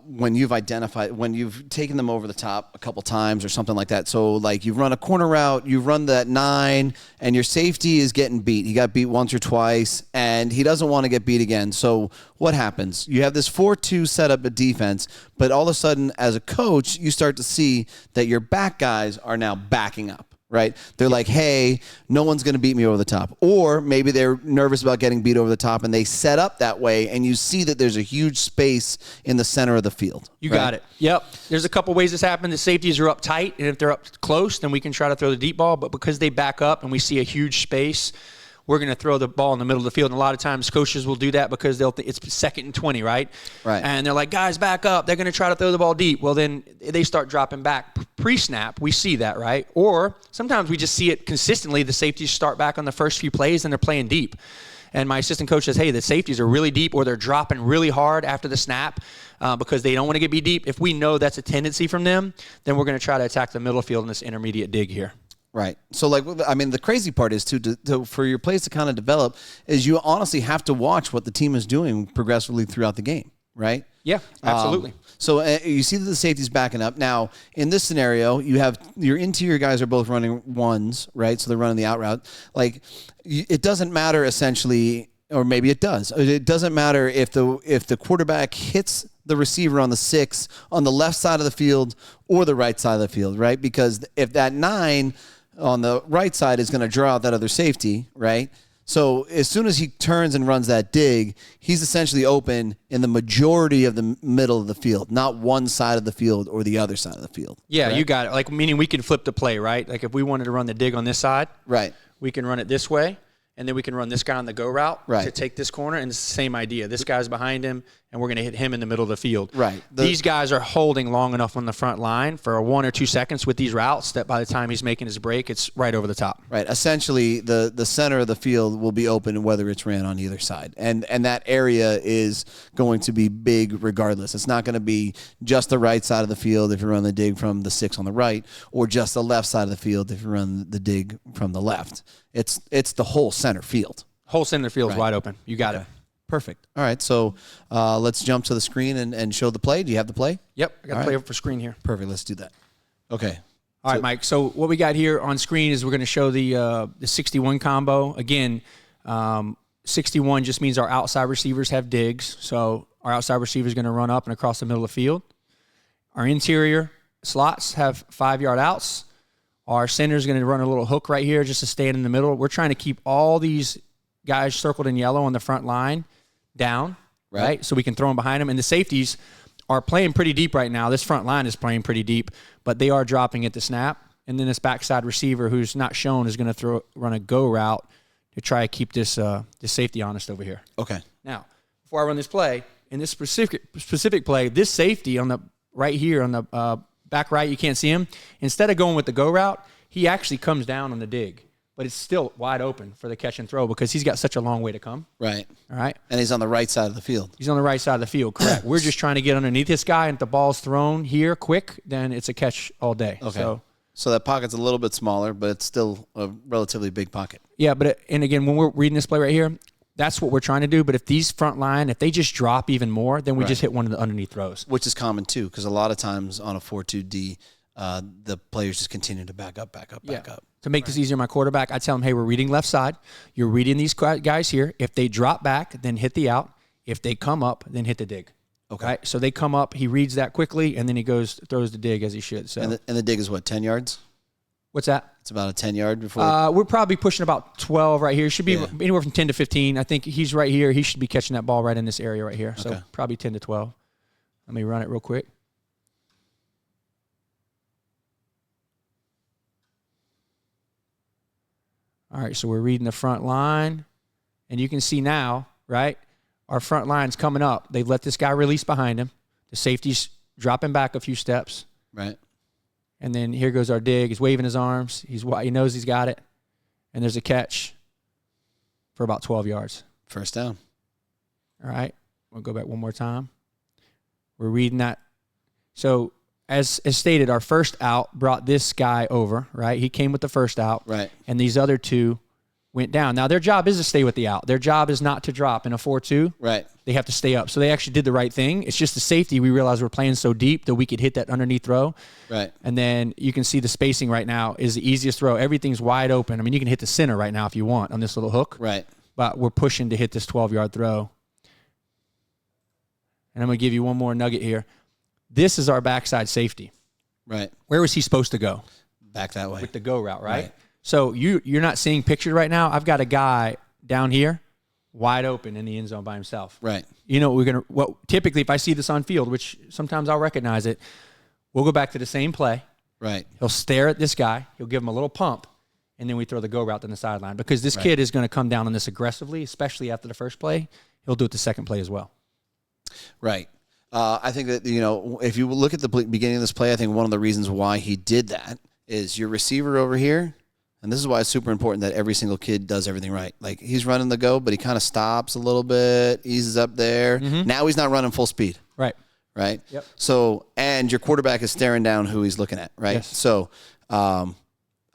when you've taken them over the top a couple times or something like that. So like you've run a corner route, you run that 9, and your safety is getting beat. He got beat once or twice, and he doesn't want to get beat again. So what happens? You have this 4-2 setup at defense, but all of a sudden, as a coach, you start to see that your back guys are now backing up. Right? They're like, hey, no one's going to beat me over the top. Or maybe they're nervous about getting beat over the top, and they set up that way, and you see that there's a huge space in the center of the field. You got it. Yep. There's a couple ways this happens. The safeties are up tight, and if they're up close, then we can try to throw the deep ball. But because they back up and we see a huge space, we're going to throw the ball in the middle of the field. And a lot of times coaches will do that because they'll think it's 2nd and 20, right? Right. And they're like, guys, back up. They're going to try to throw the ball deep. Well, then they start dropping back. Pre-snap, we see that, right? Or sometimes we just see it consistently. The safeties start back on the first few plays and they're playing deep. And my assistant coach says, hey, the safeties are really deep or they're dropping really hard after the snap because they don't want to get beat deep. If we know that's a tendency from them, then we're going to try to attack the middle field in this intermediate dig here. Right. So, like, I mean, the crazy part is, for your plays to kind of develop, is you honestly have to watch what the team is doing progressively throughout the game, right? Yeah, absolutely. So you see that the safety's backing up. Now, in this scenario, you have your interior guys are both running ones, right? So they're running the out route. Like, it doesn't matter essentially, or maybe it does. It doesn't matter if the quarterback hits the receiver on the 6 on the left side of the field or the right side of the field, right? Because if that 9 on the right side is going to draw out that other safety, right? So as soon as he turns and runs that dig, he's essentially open in the majority of the middle of the field, not one side of the field or the other side of the field. Yeah, right? You got it. Like, meaning we can flip the play, right? Like if we wanted to run the dig on this side, right, we can run it this way, and then we can run this guy on the go route to take this corner, and it's the same idea. This guy's behind him, and we're going to hit him in the middle of the field. Right. These guys are holding long enough on the front line for 1 or 2 seconds with these routes that by the time he's making his break, it's right over the top. Right. Essentially, the center of the field will be open whether it's ran on either side. And that area is going to be big regardless. It's not going to be just the right side of the field if you run the dig from the 6 on the right, or just the left side of the field if you run the dig from the left. It's the whole center field. Whole center field is wide open. You got it. Perfect. All right, so let's jump to the screen and show the play. Do you have the play? Yep, I got to play up for screen here. Perfect. Let's do that. Okay. All right, Mike. So what we got here on screen is we're going to show the 61 combo. Again, 61 just means our outside receivers have digs. So our outside receiver is going to run up and across the middle of the field. Our interior slots have 5-yard outs. Our center is going to run a little hook right here just to stand in the middle. We're trying to keep all these guys circled in yellow on the front line down, right? So we can throw them behind them. And the safeties are playing pretty deep right now. This front line is playing pretty deep, but they are dropping at the snap. And then this backside receiver who's not shown is going to run a go route to try to keep this safety honest over here. Okay. Now, before I run this play, in this specific play, this safety on the right here on the back right, you can't see him. Instead of going with the go route, he actually comes down on the dig. But it's still wide open for the catch and throw because he's got such a long way to come. Right. All right. And he's on the right side of the field. He's on the right side of the field, correct. We're just trying to get underneath this guy, and if the ball's thrown here quick, then it's a catch all day. Okay. So that pocket's a little bit smaller, but it's still a relatively big pocket. Yeah, and again, when we're reading this play right here, that's what we're trying to do. But if these front line, if they just drop even more, then we just hit one of the underneath throws. Which is common, too, because a lot of times on a 4-2-D, the players just continue to back up. To make this easier on my quarterback, I tell him, hey, we're reading left side. You're reading these guys here. If they drop back, then hit the out. If they come up, then hit the dig. Okay. Right? So they come up, he reads that quickly, and then he throws the dig as he should. So. And the dig is what, 10 yards? What's that? It's about a 10-yard before. We're probably pushing about 12 right here. Should be anywhere from 10 to 15. I think he's right here. He should be catching that ball right in this area right here. So probably 10 to 12. Let me run it real quick. All right, so we're reading the front line, and you can see now, right, our front line's coming up. They've let this guy release behind him. The safety's dropping back a few steps. Right. And then here goes our dig. He's waving his arms. He knows he's got it. And there's a catch for about 12 yards. First down. All right. We'll go back one more time. We're reading that. So as stated, our first out brought this guy over, right? He came with the first out. Right. And these other two went down. Now, their job is to stay with the out. Their job is not to drop in a 4-2. Right. They have to stay up. So they actually did the right thing. It's just the safety. We realized we're playing so deep that we could hit that underneath throw. Right. And then you can see the spacing right now is the easiest throw. Everything's wide open. I mean, you can hit the center right now if you want on this little hook. Right. But we're pushing to hit this 12-yard throw. And I'm going to give you one more nugget here. This is our backside safety. Right. Where was he supposed to go? Back that way. With the go route, right? So you're not seeing pictured right now. I've got a guy down here wide open in the end zone by himself. Right. You know, typically if I see this on field, which sometimes I'll recognize it, we'll go back to the same play. Right. He'll stare at this guy. He'll give him a little pump, and then we throw the go route on the sideline because this kid is going to come down on this aggressively, especially after the first play. He'll do it the second play as well. Right. I think that, if you look at the beginning of this play, I think one of the reasons why he did that is your receiver over here. And this is why it's super important that every single kid does everything right. Like, he's running the go, but he kind of stops a little bit, eases up there. Mm-hmm. Now he's not running full speed. Right. Right? Yep. So, and your quarterback is staring down who he's looking at, right? Yes. So, so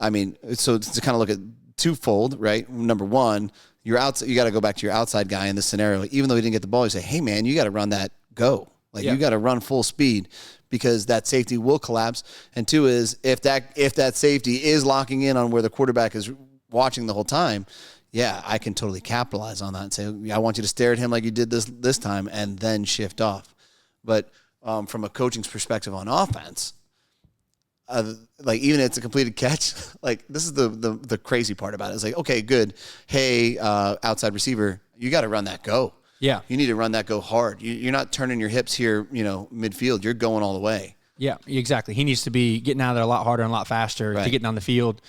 to kind of look at twofold, right? Number one, you got to go back to your outside guy in this scenario. Even though he didn't get the ball, you say, hey, man, you got to run that go. Like, you got to run full speed because that safety will collapse. And two is if that safety is locking in on where the quarterback is watching the whole time, yeah, I can totally capitalize on that and say, I want you to stare at him like you did this time and then shift off. But from a coaching's perspective on offense, like, even if it's a completed catch, like, this is the crazy part about it. It's like, okay, good. Hey, outside receiver, you got to run that go. Yeah. You need to run that go hard. You're not turning your hips here, midfield. You're going all the way. Yeah, exactly. He needs to be getting out of there a lot harder and a lot faster to getting on the field.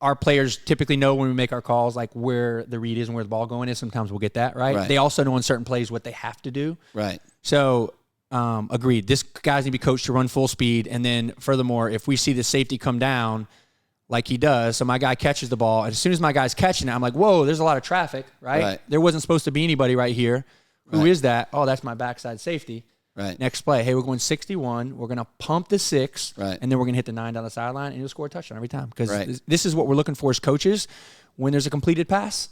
Our players typically know when we make our calls, like, where the read is and where the ball going is. Sometimes we'll get that, right? They also know in certain plays what they have to do. Right. So, agreed. This guy's going to be coached to run full speed. And then, furthermore, if we see the safety come down like he does, so my guy catches the ball, and as soon as my guy's catching it, I'm like, whoa, there's a lot of traffic, right? There wasn't supposed to be anybody right here. Who is that? Oh, that's my backside safety. Right. Next play, hey, we're going 61. We're going to pump the 6, and then we're going to hit the 9 down the sideline, and you'll score a touchdown every time. Because this is what we're looking for as coaches when there's a completed pass.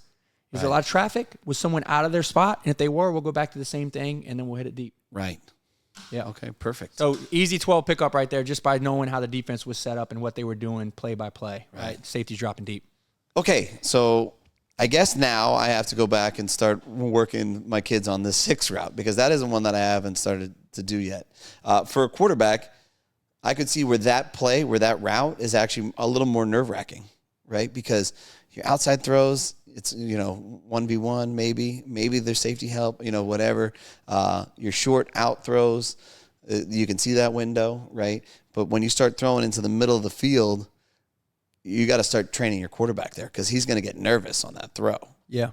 Is there a lot of traffic? Was someone out of their spot? And if they were, we'll go back to the same thing, and then we'll hit it deep. Right. Yeah. Okay, perfect. So easy 12 pickup right there just by knowing how the defense was set up and what they were doing play by play, right? Safety's dropping deep. Okay, so I guess now I have to go back and start working my kids on this 6 route because that isn't one that I haven't started to do yet. For a quarterback, I could see where that route is actually a little more nerve-wracking, right? Because your outside throws, it's, 1v1 maybe there's safety help, whatever. Your short out throws, you can see that window, right? But when you start throwing into the middle of the field, you got to start training your quarterback there because he's going to get nervous on that throw. Yeah.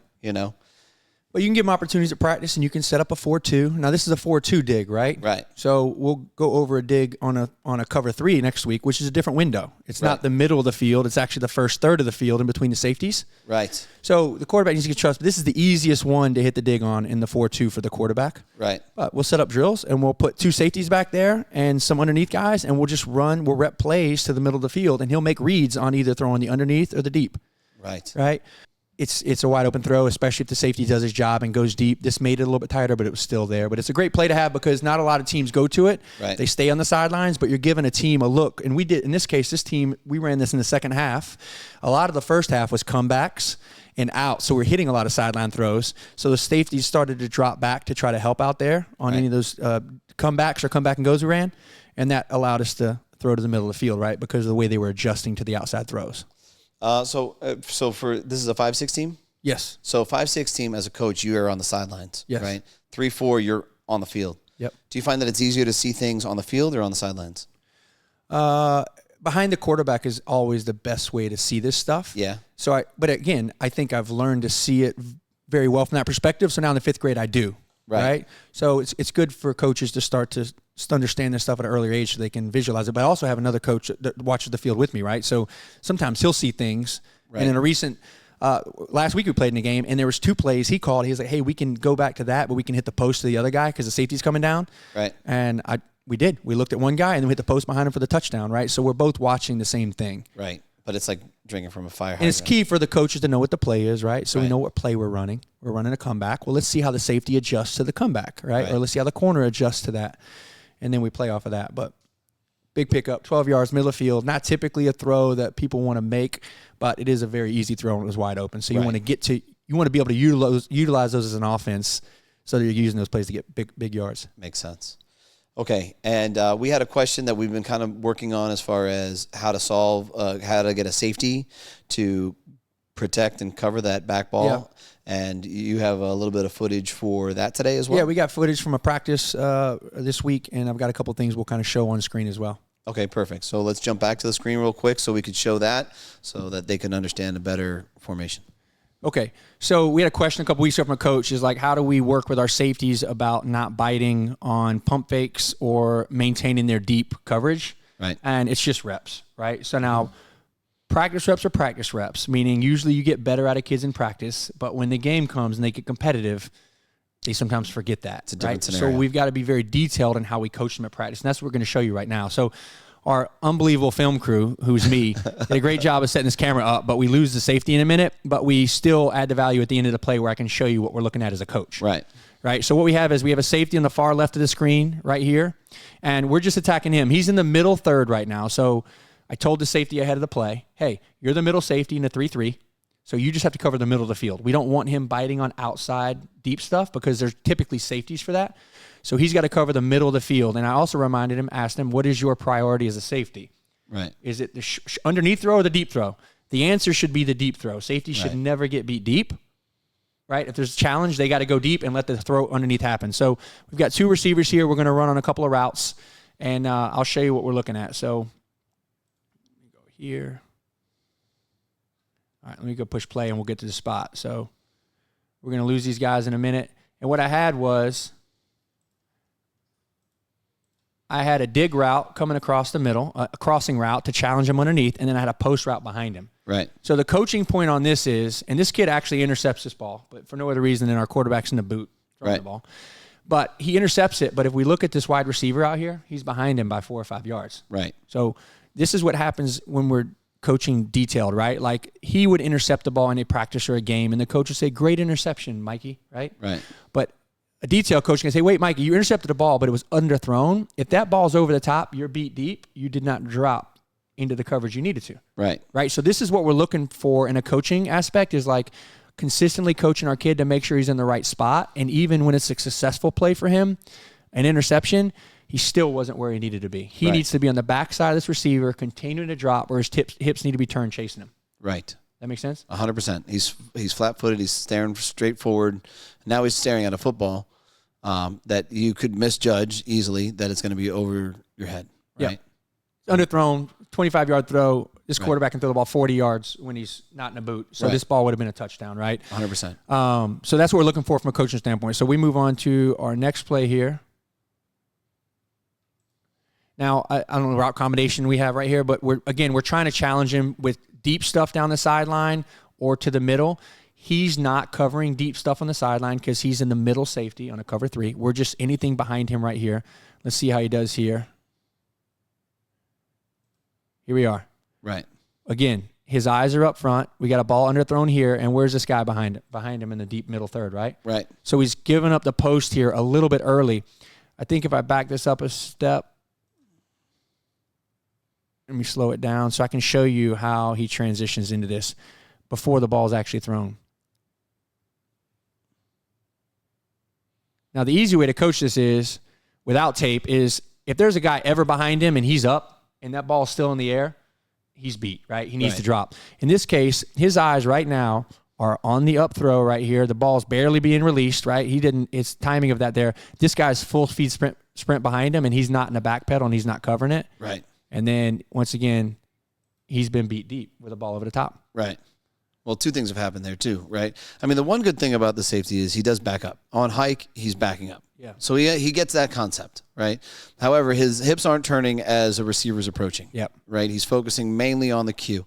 Well, you can give them opportunities to practice, and you can set up a 4-2. Now, this is a 4-2 dig, right? Right. So we'll go over a dig on a cover 3 next week, which is a different window. It's not the middle of the field. It's actually the first third of the field in between the safeties. Right. So the quarterback needs to get trust. This is the easiest one to hit the dig on in the 4-2 for the quarterback. Right. But we'll set up drills, and we'll put 2 safeties back there and some underneath guys, and we'll rep plays to the middle of the field, and he'll make reads on either throwing the underneath or the deep. Right. Right. It's a wide open throw, especially if the safety does his job and goes deep. This made it a little bit tighter, but it was still there. But it's a great play to have because not a lot of teams go to it. Right. They stay on the sidelines, but you're giving a team a look. And we did, in this case, this team, we ran this in the second half. A lot of the first half was comebacks and out. So we're hitting a lot of sideline throws. So the safeties started to drop back to try to help out there on any of those comebacks or comeback and goes we ran. And that allowed us to throw to the middle of the field, right, because of the way they were adjusting to the outside throws. So for this is a 5-6 team? Yes. So 5-6 team, as a coach, you are on the sidelines, right? 3-4, you're on the field. Yep. Do you find that it's easier to see things on the field or on the sidelines? Behind the quarterback is always the best way to see this stuff. Yeah. But again, I think I've learned to see it very well from that perspective. So now in the 5th grade, I do. Right. So it's good for coaches to start to understand this stuff at an earlier age so they can visualize it. But I also have another coach that watches the field with me, right? So sometimes he'll see things. Right. And in a recent last week we played in a game, and there was 2 plays he called. He was like, hey, we can go back to that, but we can hit the post to the other guy because the safety's coming down. Right. And we did. We looked at one guy, and then we hit the post behind him for the touchdown, right? So we're both watching the same thing. Right. But it's like drinking from a fire hydrant. And it's key for the coaches to know what the play is, right? So we know what play we're running. We're running a comeback. Well, let's see how the safety adjusts to the comeback, right? Or let's see how the corner adjusts to that. And then we play off of that. But big pickup, 12 yards, middle of the field. Not typically a throw that people want to make, but it is a very easy throw and it was wide open. So you want to be able to utilize those as an offense so that you're using those plays to get big yards. Makes sense. Okay, and we had a question that we've been kind of working on as far as how to solve, how to get a safety to protect and cover that back ball. Yeah. And you have a little bit of footage for that today as well? Yeah, we got footage from a practice this week, and I've got a couple things we'll kind of show on screen as well. Okay, perfect. So let's jump back to the screen real quick so we could show that so that they can understand a better formation. Okay, so we had a question a couple weeks ago from a coach is like, how do we work with our safeties about not biting on pump fakes or maintaining their deep coverage? Right. And it's just reps, right? So now practice reps are practice reps, meaning usually you get better out of kids in practice, but when the game comes and they get competitive, they sometimes forget that. It's a different scenario. So we've got to be very detailed in how we coach them at practice, and that's what we're going to show you right now. So our unbelievable film crew, who's me, did a great job of setting this camera up, but we lose the safety in a minute, but we still add the value at the end of the play where I can show you what we're looking at as a coach. Right. Right. So what we have is we have a safety on the far left of the screen right here, and we're just attacking him. He's in the middle third right now. So I told the safety ahead of the play, hey, you're the middle safety in the 3-3, so you just have to cover the middle of the field. We don't want him biting on outside deep stuff because there's typically safeties for that. So he's got to cover the middle of the field. And I also reminded him, asked him, what is your priority as a safety? Right. Is it the underneath throw or the deep throw? The answer should be the deep throw. Safety should never get beat deep, right? If there's a challenge, they got to go deep and let the throw underneath happen. So we've got 2 receivers here. We're going to run on a couple of routes, and I'll show you what we're looking at. So let me go here. All right, let me go push play, and we'll get to the spot. So we're going to lose these guys in a minute. And what I had was I had a dig route coming across the middle, a crossing route to challenge him underneath, and then I had a post route behind him. Right. So the coaching point on this is, and this kid actually intercepts this ball, but for no other reason than our quarterback's in the boot throwing the ball. But he intercepts it, but if we look at this wide receiver out here, he's behind him by 4 or 5 yards. Right. So this is what happens when we're coaching detailed, right? Like he would intercept the ball in a practice or a game, and the coach would say, great interception, Mikey, right? Right. But a detail coach can say, wait, Mikey, you intercepted the ball, but it was underthrown. If that ball's over the top, you're beat deep, you did not drop into the coverage you needed to. Right. Right. So this is what we're looking for in a coaching aspect is like consistently coaching our kid to make sure he's in the right spot. And even when it's a successful play for him, an interception, he still wasn't where he needed to be. He needs to be on the backside of this receiver, continuing to drop where his hips need to be turned chasing him. Right. That makes sense? 100%. He's flat-footed. He's staring straight forward. Now he's staring at a football that you could misjudge easily that it's going to be over your head. Right. Yeah. Underthrown, 25-yard throw. This quarterback can throw the ball 40 yards when he's not in a boot. So this ball would have been a touchdown, right? 100%. So that's what we're looking for from a coaching standpoint. So we move on to our next play here. Now, I don't know the route combination we have right here, but we're trying to challenge him with deep stuff down the sideline or to the middle. He's not covering deep stuff on the sideline because he's in the middle safety on a cover 3. We're just anything behind him right here. Let's see how he does here. Here we are. Right. Again, his eyes are up front. We got a ball underthrown here, and where's this guy behind him in the deep middle third, right? Right. So he's given up the post here a little bit early. I think if I back this up a step, let me slow it down so I can show you how he transitions into this before the ball is actually thrown. Now, the easy way to coach this is, without tape, is if there's a guy ever behind him and he's up and that ball is still in the air, he's beat, right? He needs to drop. In this case, his eyes right now are on the up throw right here. The ball's barely being released, right? It's timing of that there. This guy's full speed sprint behind him, and he's not in the back pedal and he's not covering it. Right. And then, once again, he's been beat deep with a ball over the top. Right. Well, 2 things have happened there too, right? I mean, the one good thing about the safety is he does back up. On hike, he's backing up. Yeah. So he gets that concept, right? However, his hips aren't turning as a receiver's approaching. Yep. Right? He's focusing mainly on the cue,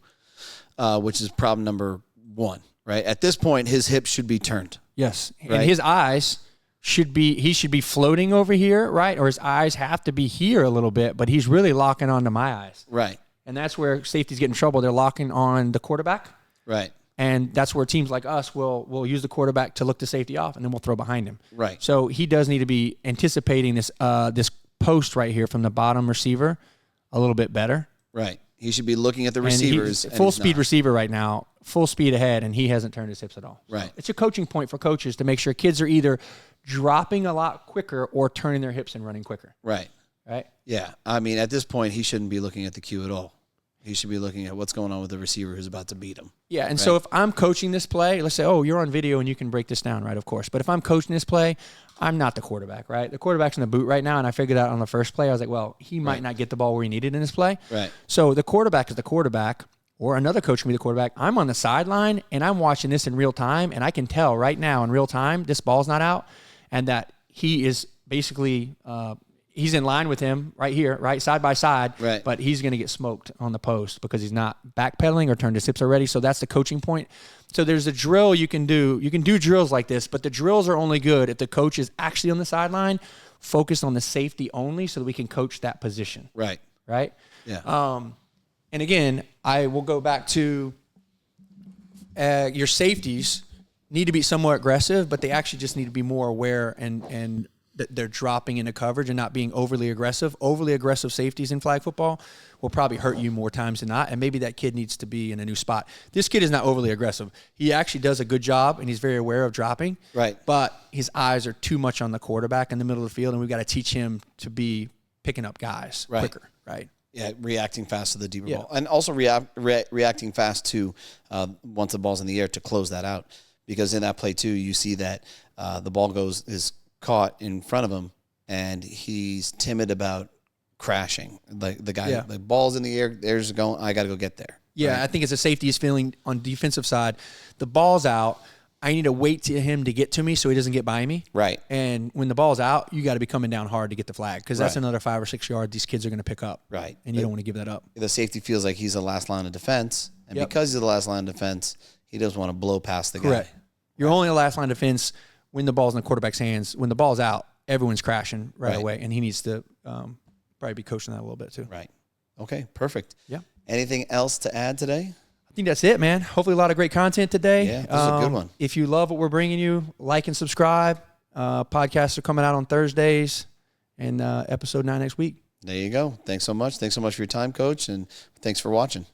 which is problem number 1, right? At this point, his hips should be turned. Yes. Right? And his eyes he should be floating over here, right? Or his eyes have to be here a little bit, but he's really locking onto my eyes. Right. And that's where safeties get in trouble. They're locking on the quarterback. Right. And that's where teams like us will use the quarterback to look the safety off, and then we'll throw behind him. Right. So he does need to be anticipating this post right here from the bottom receiver a little bit better. Right. He should be looking at the receivers. And full speed receiver right now, full speed ahead, and he hasn't turned his hips at all. So right. It's a coaching point for coaches to make sure kids are either dropping a lot quicker or turning their hips and running quicker. Right. Right? Yeah. I mean, at this point, he shouldn't be looking at the cue at all. He should be looking at what's going on with the receiver who's about to beat him. Yeah, and so if I'm coaching this play, let's say, oh, you're on video and you can break this down, right? Of course. But if I'm coaching this play, I'm not the quarterback, right? The quarterback's in the boot right now, and I figured out on the first play, I was like, well, he might not get the ball where he needed in this play. Right. So the quarterback is the quarterback, or another coach can be the quarterback. I'm on the sideline, and I'm watching this in real time, and I can tell right now in real time this ball's not out, and that he is basically he's in line with him right here, right, side by side, right. But he's going to get smoked on the post because he's not backpedaling or turned his hips already. So that's the coaching point. So there's a drill you can do. You can do drills like this, but the drills are only good if the coach is actually on the sideline, focused on the safety only, so that we can coach that position. Right. Right? Yeah. And again, I will go back to your safeties need to be somewhat aggressive, but they actually just need to be more aware and they're dropping into coverage and not being overly aggressive. Overly aggressive safeties in flag football will probably hurt you more times than not, and maybe that kid needs to be in a new spot. This kid is not overly aggressive. He actually does a good job, and he's very aware of dropping. Right. But his eyes are too much on the quarterback in the middle of the field, and we've got to teach him to be picking up guys quicker, right? Yeah, reacting fast to the deeper ball. And also reacting fast to, once the ball's in the air, to close that out. Because in that play, too, you see that the ball is caught in front of him, and he's timid about crashing. Like the guy, the ball's in the air, there's going, I got to go get there. Yeah, right? I think as a safety is feeling on defensive side, the ball's out. I need to wait to him to get to me so he doesn't get by me. Right. And when the ball's out, you got to be coming down hard to get the flag because that's another 5 or 6 yards these kids are going to pick up. Right. And you don't want to give that up. The safety feels like he's the last line of defense, and because he's the last line of defense, he doesn't want to blow past the guy. You're only the last line of defense when the ball's in the quarterback's hands. When the ball's out, everyone's crashing right away, and he needs to probably be coaching that a little bit too. Right. Okay, perfect. Yeah. Anything else to add today? I think that's it, man. Hopefully a lot of great content today. Yeah, this is a good one. If you love what we're bringing you, like and subscribe. Podcasts are coming out on Thursdays, and episode 9 next week. There you go. Thanks so much. Thanks so much for your time, Coach, and thanks for watching.